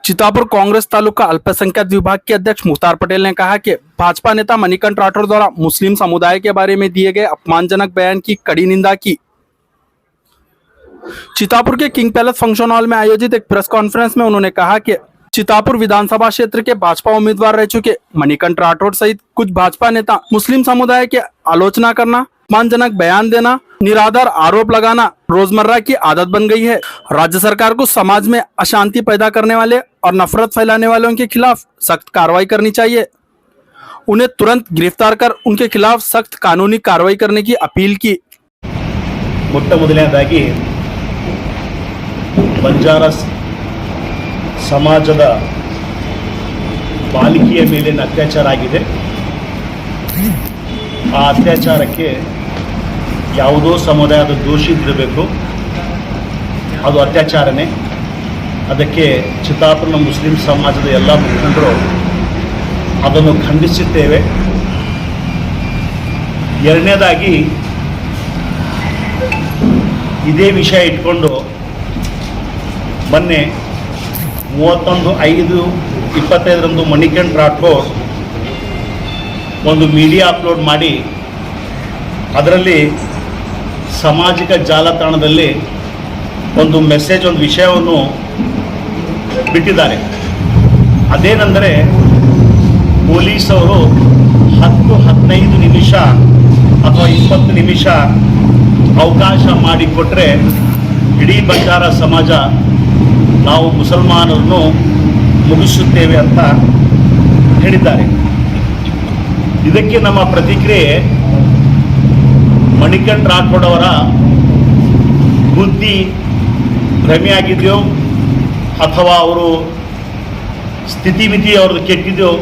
चितापुर कांग्रेस तालुका अल्पसंख्यक विभाग के अध्यक्ष मुख्तार पटेल ने कहा कि भाजपा नेता मणिकंठ राठौर द्वारा मुस्लिम समुदाय के बारे में दिए गए अपमानजनक बयान की कड़ी निंदा की। चितापुर के किंग पैलेस फंक्शन हॉल में आयोजित एक प्रेस कॉन्फ्रेंस में उन्होंने कहा कि चितापुर विधानसभा क्षेत्र के भाजपा उम्मीदवार रह चुके मणिकंठ राठौर सहित कुछ भाजपा नेता मुस्लिम समुदाय की आलोचना करना, अपमानजनक बयान देना, निराधार आरोप लगाना रोजमर्रा की आदत बन गई है। राज्य सरकार को समाज में अशांति पैदा करने वाले और नफरत फैलाने वालों के खिलाफ सख्त कार्रवाई करनी चाहिए। उन्हें तुरंत गिरफ्तार कर उनके खिलाफ सख्त कानूनी कार्रवाई करने की अपील की। ಮೊಟ್ಟಮೊದಲನೇದಾಗಿ ಬಂಜಾರ ಸಮಾಜದ ಬಾಲಿಕೆಯ ಮೇಲಿನ ಅತ್ಯಾಚಾರ ಆಗಿದೆ। ಆ ಅತ್ಯಾಚಾರಕ್ಕೆ ಯಾವುದೋ ಸಮುದಾಯದ ದೋಷಿ ಇರಬೇಕು, ಅದು ಅತ್ಯಾಚಾರನೇ। ಅದಕ್ಕೆ ಚಿತ್ತಾಪುರನ ಮುಸ್ಲಿಂ ಸಮಾಜದ ಎಲ್ಲ ಮುಖಂಡರು ಅದನ್ನು ಖಂಡಿಸುತ್ತೇವೆ। ಎರಡನೇದಾಗಿ ಇದೇ ವಿಷಯ ಇಟ್ಕೊಂಡು ಮೊನ್ನೆ 31/5/25 ಮಣಿಕಂಠ ರಾಠೋರ್ ಒಂದು ಮೀಡಿಯಾ ಅಪ್ಲೋಡ್ ಮಾಡಿ ಅದರಲ್ಲಿ ಸಾಮಾಜಿಕ ಜಾಲತಾಣದಲ್ಲಿ ಒಂದು ಮೆಸೇಜ್, ಒಂದು ವಿಷಯವನ್ನು ಬಿಟ್ಟಿದ್ದಾರೆ। ಅದೇನೆಂದರೆ ಪೊಲೀಸವರು 10-15 ನಿಮಿಷ ಅಥವಾ 20 ನಿಮಿಷ ಅವಕಾಶ ಮಾಡಿಕೊಟ್ರೆ ಇಡೀ ಬಂಜಾರ ಸಮಾಜ ನಾವು ಮುಸಲ್ಮಾನರನ್ನು ಮುಗಿಸುತ್ತೇವೆ ಅಂತ ಹೇಳಿದ್ದಾರೆ। ಇದಕ್ಕೆ ನಮ್ಮ ಪ್ರತಿಕ್ರಿಯೆ, ಮಣಿಕಂಠ ರಾಠೋಡ್ ಅವರ ಬುದ್ಧಿ ಭ್ರಮೆಯಾಗಿದೆಯೋ ಅಥವಾ ಅವರು ಸ್ಥಿತಿಮಿತಿ ಅವ್ರದ್ದು ಕೆಟ್ಟಿದೆಯೋ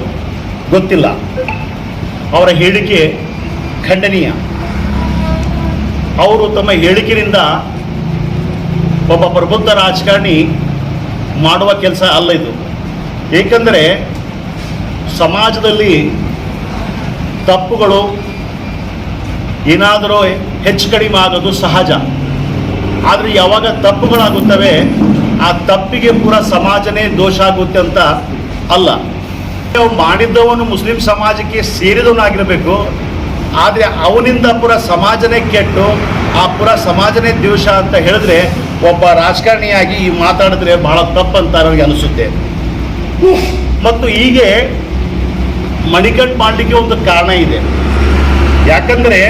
ಗೊತ್ತಿಲ್ಲ। ಅವರ ಹೇಳಿಕೆ ಖಂಡನೀಯ। ಅವರು ತಮ್ಮ ಹೇಳಿಕೆಯಿಂದ ಒಬ್ಬ ಪ್ರಬುದ್ಧ ರಾಜಕಾರಣಿ ಮಾಡುವ ಕೆಲಸ ಅಲ್ಲ ಇದು। ಏಕೆಂದರೆ ಸಮಾಜದಲ್ಲಿ ತಪ್ಪುಗಳು ಏನಾದರೂ ಹೆಚ್ಚು ಕಡಿಮೆ ಆಗೋದು ಸಹಜ, ಆದರೆ ಯಾವಾಗ ತಪ್ಪುಗಳಾಗುತ್ತವೆ ಆ ತಪ್ಪಿಗೆ ಪೂರ ಸಮಾಜನೇ ದೋಷ ಆಗುತ್ತೆ ಅಂತ ಅಲ್ಲ। ಮಾಡಿದ್ದವನು ಮುಸ್ಲಿಂ ಸಮಾಜಕ್ಕೆ ಸೇರಿದವನಾಗಿರಬೇಕು, ಆದರೆ ಅವನಿಂದ ಪೂರ ಸಮಾಜನೇ ಕೆಟ್ಟು ಆ ಪೂರ ಸಮಾಜನೇ ದೋಷ ಅಂತ ಹೇಳಿದ್ರೆ ಒಬ್ಬ ರಾಜಕಾರಣಿಯಾಗಿ ಮಾತಾಡಿದ್ರೆ ಬಹಳ ತಪ್ಪಂತ ನನಗೆ ಅನಿಸುತ್ತೆ। ಮತ್ತು ಹೀಗೆ ಮಣಿಕಂಠ ಮಾಡಲಿಕ್ಕೆ ಒಂದು ಕಾರಣ ಇದೆ, ಯಾಕಂದರೆ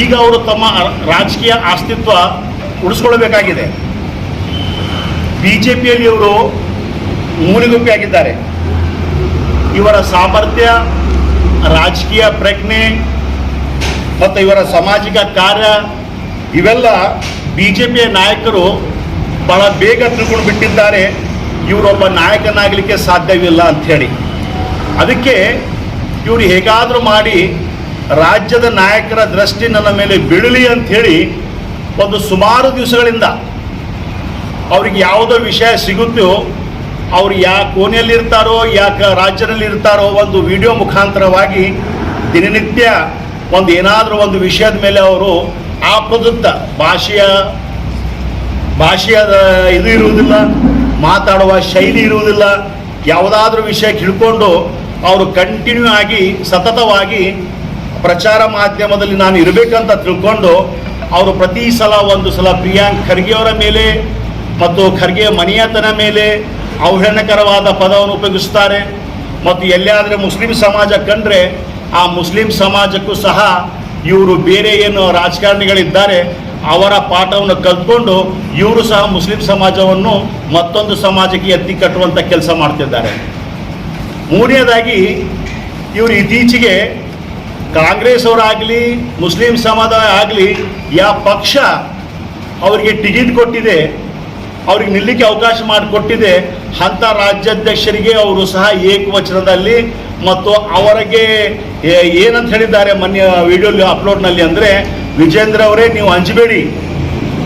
ಈಗ ಅವರು ತಮ್ಮ ರಾಜಕೀಯ ಅಸ್ತಿತ್ವ ಉಳಿಸ್ಕೊಳ್ಬೇಕಾಗಿದೆ। ಬಿಜೆಪಿಯಲ್ಲಿ ಇವರು ಮೂಲೆಗುಪ್ಪಿಯಾಗಿದ್ದಾರೆ। ಇವರ ಸಾಮರ್ಥ್ಯ, ರಾಜಕೀಯ ಪ್ರಜ್ಞೆ ಮತ್ತು ಇವರ ಸಾಮಾಜಿಕ ಕಾರ್ಯ ಇವೆಲ್ಲ ಬಿಜೆಪಿಯ ನಾಯಕರು ಬಹಳ ಬೇಗ ತಿಳ್ಕೊಂಡು ಬಿಟ್ಟಿದ್ದಾರೆ, ಇವರೊಬ್ಬ ನಾಯಕನಾಗಲಿಕ್ಕೆ ಸಾಧ್ಯವಿಲ್ಲ ಅಂಥೇಳಿ। ಅದಕ್ಕೆ ಇವರು ಹೇಗಾದರೂ ಮಾಡಿ ರಾಜ್ಯದ ನಾಯಕರ ದೃಷ್ಟಿ ನನ್ನ ಮೇಲೆ ಬೀಳಲಿ ಅಂಥೇಳಿ ಒಂದು ಸುಮಾರು ದಿವಸಗಳಿಂದ ಅವ್ರಿಗೆ ಯಾವುದೋ ವಿಷಯ ಸಿಗುತ್ತೋ, ಅವ್ರು ಯಾ ಕೋಣೆಯಲ್ಲಿರ್ತಾರೋ ಯಾಕೆ ರಾಜ್ಯದಲ್ಲಿ ಇರ್ತಾರೋ ಒಂದು ವಿಡಿಯೋ ಮುಖಾಂತರವಾಗಿ ದಿನನಿತ್ಯ ಒಂದು ಏನಾದರೂ ಒಂದು ವಿಷಯದ ಮೇಲೆ ಅವರು ಆ ಪ್ರದತ್ತ ಭಾಷೆಯ ಇದು ಇರುವುದಿಲ್ಲ, ಮಾತಾಡುವ ಶೈಲಿ ಇರುವುದಿಲ್ಲ, ಯಾವುದಾದ್ರೂ ವಿಷಯ ಹಿಡ್ಕೊಂಡು ಅವರು ಕಂಟಿನ್ಯೂ ಆಗಿ ಸತತವಾಗಿ ಪ್ರಚಾರ ಮಾಧ್ಯಮದಲ್ಲಿ ನಾನು ಇರಬೇಕಂತ ತಿಳ್ಕೊಂಡು ಅವರು ಪ್ರತಿ ಸಲ ಒಂದು ಸಲ ಪ್ರಿಯಾಂಕ್ ಖರ್ಗೆಯವರ ಮೇಲೆ ಮತ್ತು ಖರ್ಗೆ ಮನೆಯತನ ಮೇಲೆ ಅವಹೇಳನಕರವಾದ ಪದವನ್ನು ಉಪಯೋಗಿಸ್ತಾರೆ। ಮತ್ತು ಎಲ್ಲಿಯಾದರೆ ಮುಸ್ಲಿಂ ಸಮಾಜ ಕಂಡ್ರೆ ಆ ಮುಸ್ಲಿಂ ಸಮಾಜಕ್ಕೂ ಸಹ ಇವರು ಬೇರೆ ಏನು ರಾಜಕಾರಣಿಗಳಿದ್ದಾರೆ ಅವರ ಪಾಠವನ್ನು ಕಲ್ತ್ಕೊಂಡು ಇವರು ಸಹ ಮುಸ್ಲಿಂ ಸಮಾಜವನ್ನು ಮತ್ತೊಂದು ಸಮಾಜಕ್ಕೆ ಎತ್ತಿ ಕಟ್ಟುವಂಥ ಕೆಲಸ ಮಾಡ್ತಿದ್ದಾರೆ। ಮೂರನೇದಾಗಿ ಇವರು ಇತ್ತೀಚೆಗೆ ಕಾಂಗ್ರೆಸ್ ಅವರಾಗಲಿ ಮುಸ್ಲಿಂ ಸಮುದಾಯ ಆಗಲಿ ಯಾವ ಪಕ್ಷ ಅವರಿಗೆ ಟಿಕೆಟ್ ಕೊಟ್ಟಿದೆ, ಅವ್ರಿಗೆ ನಿಲ್ಲಕ್ಕೆ ಅವಕಾಶ ಮಾಡಿಕೊಟ್ಟಿದೆ ಅಂಥ ರಾಜ್ಯಾಧ್ಯಕ್ಷರಿಗೆ ಅವರು ಸಹ ಏಕವಚನದಲ್ಲಿ ಮತ್ತು ಅವರಿಗೆ ಏನಂತ ಹೇಳಿದ್ದಾರೆ ಮೊನ್ನೆ ವಿಡಿಯೋ ಅಪ್ಲೋಡ್ನಲ್ಲಿ, ಅಂದರೆ ವಿಜೇಂದ್ರ ಅವರೇ ನೀವು ಅಂಜಬೇಡಿ,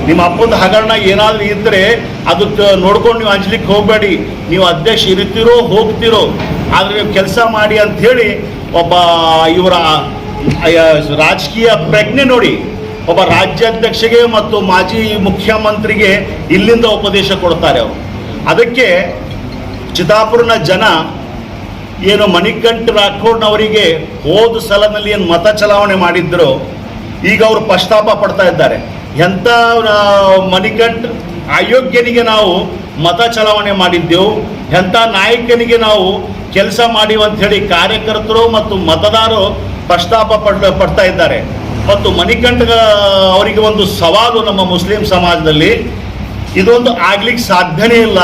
ನಿಮ್ಮ ಅಪ್ಪಂದು ಹಗರಣ ಏನಾದರೂ ಇದ್ದರೆ ಅದು ನೋಡ್ಕೊಂಡು ನೀವು ಅಂಜಲಿಕ್ಕೆ ಹೋಗಬೇಡಿ, ನೀವು ಅಧ್ಯಕ್ಷ ಇರ್ತೀರೋ ಹೋಗ್ತಿರೋ, ಆದರೆ ನೀವು ಕೆಲಸ ಮಾಡಿ ಅಂಥೇಳಿ ಒಬ್ಬ ಇವರ ರಾಜಕೀಯ ಪ್ರಜ್ಞೆ ನೋಡಿ ಒಬ್ಬ ರಾಜ್ಯಾಧ್ಯಕ್ಷಗೆ ಮತ್ತು ಮಾಜಿ ಮುಖ್ಯಮಂತ್ರಿಗೆ ಇಲ್ಲಿಂದ ಉಪದೇಶ ಕೊಡ್ತಾರೆ ಅವರು। ಅದಕ್ಕೆ ಚಿತ್ತಾಪುರನ ಜನ ಏನು ಮಣಿಕಂಠ ರಾಠೋಡ್ನವರಿಗೆ ಹೋದ ಸಲದಲ್ಲಿ ಏನು ಮತ ಚಲಾವಣೆ ಮಾಡಿದ್ರು, ಈಗ ಅವರು ಪಶ್ಚಾತ್ತಾಪ ಪಡ್ತಾ ಇದ್ದಾರೆ. ಎಂಥ ಮಣಿಕಂಠ ಅಯೋಗ್ಯನಿಗೆ ನಾವು ಮತ ಚಲಾವಣೆ ಮಾಡಿದ್ದೆವು, ಎಂಥ ನಾಯಕನಿಗೆ ನಾವು ಕೆಲಸ ಮಾಡಿವು ಅಂಥೇಳಿ ಕಾರ್ಯಕರ್ತರು ಮತ್ತು ಮತದಾರರು ಪಶ್ಚಾತ್ತಾಪ ಪಡ್ತಾ ಇದ್ದಾರೆ. ಮತ್ತು ಮಣಿಕಂಠ ಅವರಿಗೆ ಒಂದು ಸವಾಲು ನಮ್ಮ ಮುಸ್ಲಿಂ ಸಮಾಜದಲ್ಲಿ, ಇದೊಂದು ಆಗ್ಲಿಕ್ಕೆ ಸಾಧ್ಯನೇ ಇಲ್ಲ.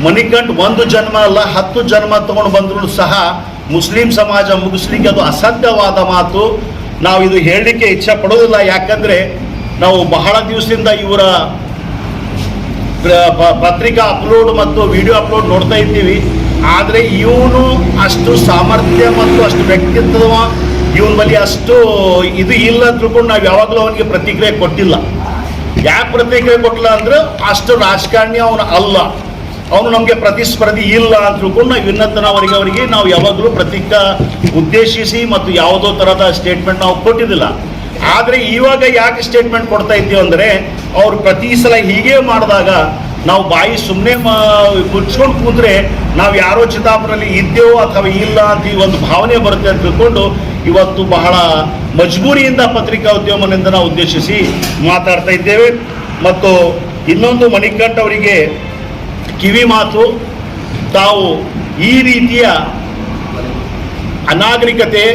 ಮಣಿಕಂಠ ಒಂದು ಜನ್ಮ ಅಲ್ಲ 10 ಜನ್ಮ ತಗೊಂಡು ಬಂದರೂ ಸಹ ಮುಸ್ಲಿಂ ಸಮಾಜ ಮುಗಿಸ್ಲಿಕ್ಕೆ ಅದು ಅಸಾಧ್ಯವಾದ ಮಾತು. ನಾವು ಇದು ಹೇಳಲಿಕ್ಕೆ ಇಚ್ಛೆ ಪಡೋದಿಲ್ಲ, ಯಾಕಂದರೆ ನಾವು ಬಹಳ ದಿವಸದಿಂದ ಇವರ ಪತ್ರಿಕಾ ಅಪ್ಲೋಡ್ ಮತ್ತು ವಿಡಿಯೋ ಅಪ್ಲೋಡ್ ನೋಡ್ತಾ ಇದ್ದೀವಿ. ಆದರೆ ಇವನು ಅಷ್ಟು ಸಾಮರ್ಥ್ಯ ಮತ್ತು ಅಷ್ಟು ವ್ಯಕ್ತಿತ್ವ ಇವನ ಬಳಿ ಅಷ್ಟು ಇದು ಇಲ್ಲ ತಿಳ್ಕೊಂಡು ನಾವು ಯಾವಾಗಲೂ ಅವನಿಗೆ ಪ್ರತಿಕ್ರಿಯೆ ಕೊಟ್ಟಿಲ್ಲ. ಯಾಕೆ ಪ್ರತಿಕ್ರಿಯೆ ಕೊಟ್ಟಿಲ್ಲ ಅಂದ್ರೆ ಅಷ್ಟು ರಾಜಕಾರಣಿ ಅವನು ಅಲ್ಲ, ಅವನು ನಮಗೆ ಪ್ರತಿಸ್ಪರ್ಧಿ ಇಲ್ಲ ಅಂತ ತಿಳ್ಕೊಂಡು ನಾವು ಅವರಿಗೆ ನಾವು ಯಾವಾಗಲೂ ಉದ್ದೇಶಿಸಿ ಮತ್ತು ಯಾವುದೋ ಥರದ ಸ್ಟೇಟ್ಮೆಂಟ್ ನಾವು ಕೊಟ್ಟಿದ್ದಿಲ್ಲ. ಆದರೆ ಇವಾಗ ಯಾಕೆ ಸ್ಟೇಟ್ಮೆಂಟ್ ಕೊಡ್ತಾ ಇದ್ದೀವಿ ಅಂದರೆ, ಅವ್ರು ಪ್ರತಿ ಸಲ ಹೀಗೆ ಮಾಡಿದಾಗ ನಾವು ಬಾಯಿ ಸುಮ್ಮನೆ ಮುಚ್ಕೊಂಡು ಕೂತ್ರೆ ನಾವು ಯಾರೋ ಚಿತ್ತಾಪುರಲ್ಲಿ ಇದ್ದೇವೋ ಅಥವಾ ಇಲ್ಲ ಅಂತ ಈ ಒಂದು ಭಾವನೆ ಬರುತ್ತೆ ಅಂತ ತಿಳ್ಕೊಂಡು ಇವತ್ತು ಬಹಳ ಮಜಬೂರಿಯಿಂದ ಪತ್ರಿಕಾ ಉದ್ಯಮದಿಂದ ನಾವು ಉದ್ದೇಶಿಸಿ ಮಾತಾಡ್ತಾ ಇದ್ದೇವೆ. ಮತ್ತು ಇನ್ನೊಂದು ಮಣಿಕಂಠ ಅವರಿಗೆ ಕಿವಿ ಮಾತು, ತಾವು ಈ ರೀತಿಯ ಅನಾಗರಿಕತೆ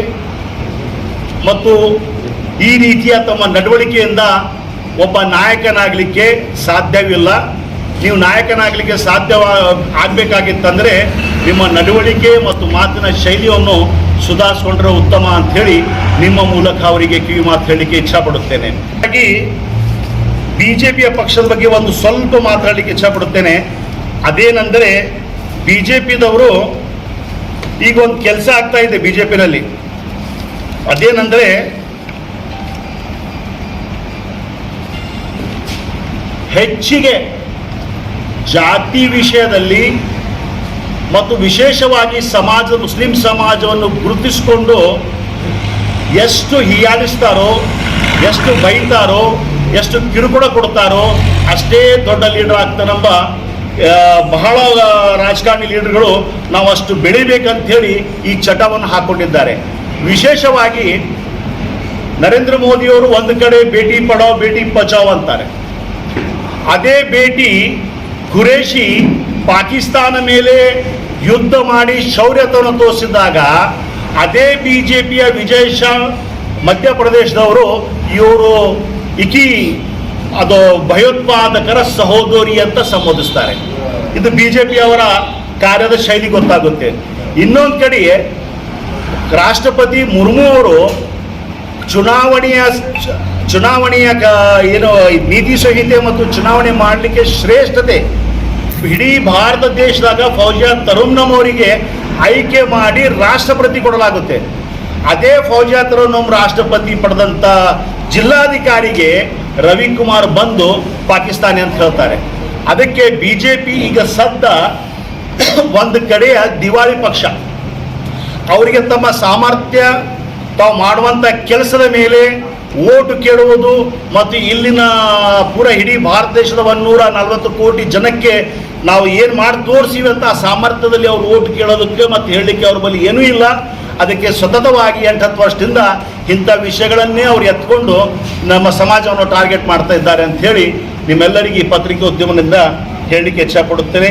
ಮತ್ತು ಈ ರೀತಿಯ ತಮ್ಮ ನಡವಳಿಕೆಯಿಂದ ಒಬ್ಬ ನಾಯಕನಾಗಲಿಕ್ಕೆ ಸಾಧ್ಯವಿಲ್ಲ. ನೀವು ನಾಯಕನಾಗಲಿಕ್ಕೆ ಆಗಬೇಕಾಗಿತ್ತಂದರೆ ನಿಮ್ಮ ನಡವಳಿಕೆ ಮತ್ತು ಮಾತಿನ ಶೈಲಿಯನ್ನು ಸುಧಾರಿಸ್ಕೊಂಡ್ರೆ ಉತ್ತಮ ಅಂಥೇಳಿ ನಿಮ್ಮ ಮೂಲಕ ಅವರಿಗೆ ಕಿವಿ ಮಾತು ಹೇಳಲಿಕ್ಕೆ ಇಚ್ಛಪಡುತ್ತೇನೆ. ಹಾಗಾಗಿ BJPಯ ಪಕ್ಷದ ಬಗ್ಗೆ ಒಂದು ಸ್ವಲ್ಪ ಮಾತಾಡಲಿಕ್ಕೆ ಇಚ್ಛಪಡುತ್ತೇನೆ. ಅದೇನೆಂದರೆ, BJPದವರು ಈಗ ಒಂದು ಕೆಲಸ ಆಗ್ತಾ ಇದೆ BJPನಲ್ಲಿ. ಅದೇನೆಂದರೆ, ಹೆಚ್ಚಿಗೆ ಜಾತಿ ವಿಷಯದಲ್ಲಿ ಮತ್ತು ವಿಶೇಷವಾಗಿ ಮುಸ್ಲಿಂ ಸಮಾಜವನ್ನು ಗುರುತಿಸಿಕೊಂಡು ಎಷ್ಟು ಹೀಯಾಳಿಸ್ತಾರೋ, ಎಷ್ಟು ಬೈತಾರೋ, ಎಷ್ಟು ಕಿರುಕುಳ ಕೊಡ್ತಾರೋ ಅಷ್ಟೇ ದೊಡ್ಡ ಲೀಡರ್ ಆಗ್ತಾನೆಂಬ ಬಹಳ ರಾಜಕಾರಣಿ ಲೀಡರ್ಗಳು ನಾವು ಅಷ್ಟು ಬೆಳಿಬೇಕಂಥೇಳಿ ಈ ಚಟವನ್ನು ಹಾಕ್ಕೊಂಡಿದ್ದಾರೆ. ವಿಶೇಷವಾಗಿ ನರೇಂದ್ರ ಮೋದಿಯವರು ಒಂದು ಕಡೆ ಬೇಟಿ ಪಡಾವ್ ಬೇಟಿ ಬಚಾವ್ ಅಂತಾರೆ. ಅದೇ ಬೇಟಿ ಖುರೇಶಿ ಪಾಕಿಸ್ತಾನ ಮೇಲೆ ಯುದ್ಧ ಮಾಡಿ ಶೌರ್ಯತನ ತೋರಿಸಿದಾಗ ಅದೇ BJPಯ ವಿಜಯ್ ಶಾ ಮಧ್ಯಪ್ರದೇಶದವರು ಇವರು ಅದು ಭಯೋತ್ಪಾದಕರ ಸಹೋದರಿ ಅಂತ ಸಂಬೋಧಿಸ್ತಾರೆ. ಇದು BJPಯವರ ಕಾರ್ಯದ ಶೈಲಿ ಗೊತ್ತಾಗುತ್ತೆ. ಇನ್ನೊಂದು ಕಡೆ ರಾಷ್ಟ್ರಪತಿ ಮುರ್ಮು ಅವರು ಚುನಾವಣೆಯ ಏನು ನೀತಿ ಸಂಹಿತೆ ಮತ್ತು ಚುನಾವಣೆ ಮಾಡಲಿಕ್ಕೆ ಶ್ರೇಷ್ಠತೆ ಇಡೀ ಭಾರತ ದೇಶದಾಗ ಫೌಜಿಯಾ ತರನ್ನಂ ಅವರಿಗೆ ಆಯ್ಕೆ ಮಾಡಿ ರಾಷ್ಟ್ರಪತಿ ಕೊಡಲಾಗುತ್ತೆ. ಅದೇ ಫೌಜಿಯಾ ತರನ್ನಂ ರಾಷ್ಟ್ರಪತಿ ಪಡೆದಂಥ ಜಿಲ್ಲಾಧಿಕಾರಿಗೆ ರವಿಕುಮಾರ್ ಬಂದು ಪಾಕಿಸ್ತಾನಿ ಅಂತ ಹೇಳ್ತಾರೆ. ಅದಕ್ಕೆ BJP ಈಗ ಸದ್ದ ಒಂದು ಕಡೆಯ ದಿವಾಳಿ ಪಕ್ಷ. ಅವರಿಗೆ ತಮ್ಮ ಸಾಮರ್ಥ್ಯ, ತಾವು ಮಾಡುವಂಥ ಕೆಲಸದ ಮೇಲೆ ಓಟು ಕೇಳುವುದು ಮತ್ತು ಇಲ್ಲಿನ ಇಡೀ ಭಾರತ ದೇಶದ 140 ಕೋಟಿ ಜನಕ್ಕೆ ನಾವು ಏನು ಮಾಡಿ ತೋರಿಸಿವಿ ಅಂತ ಆ ಸಾಮರ್ಥ್ಯದಲ್ಲಿ ಅವರು ಓಟು ಕೇಳೋದಕ್ಕೆ ಮತ್ತು ಹೇಳಲಿಕ್ಕೆ ಅವ್ರ ಬಳಿ ಏನೂ ಇಲ್ಲ. ಅದಕ್ಕೆ ಸತತವಾಗಿ 8-10 ವರ್ಷದಿಂದ ಇಂಥ ವಿಷಯಗಳನ್ನೇ ಅವ್ರು ಎತ್ಕೊಂಡು ನಮ್ಮ ಸಮಾಜವನ್ನು ಟಾರ್ಗೆಟ್ ಮಾಡ್ತಾ ಇದ್ದಾರೆ ಅಂತ ಹೇಳಿ ನಿಮ್ಮೆಲ್ಲರಿಗೆ ಈ ಪತ್ರಿಕೋದ್ಯಮದಿಂದ ಹೇಳಲಿಕ್ಕೆ ಇಚ್ಛಪಡುತ್ತೇನೆ.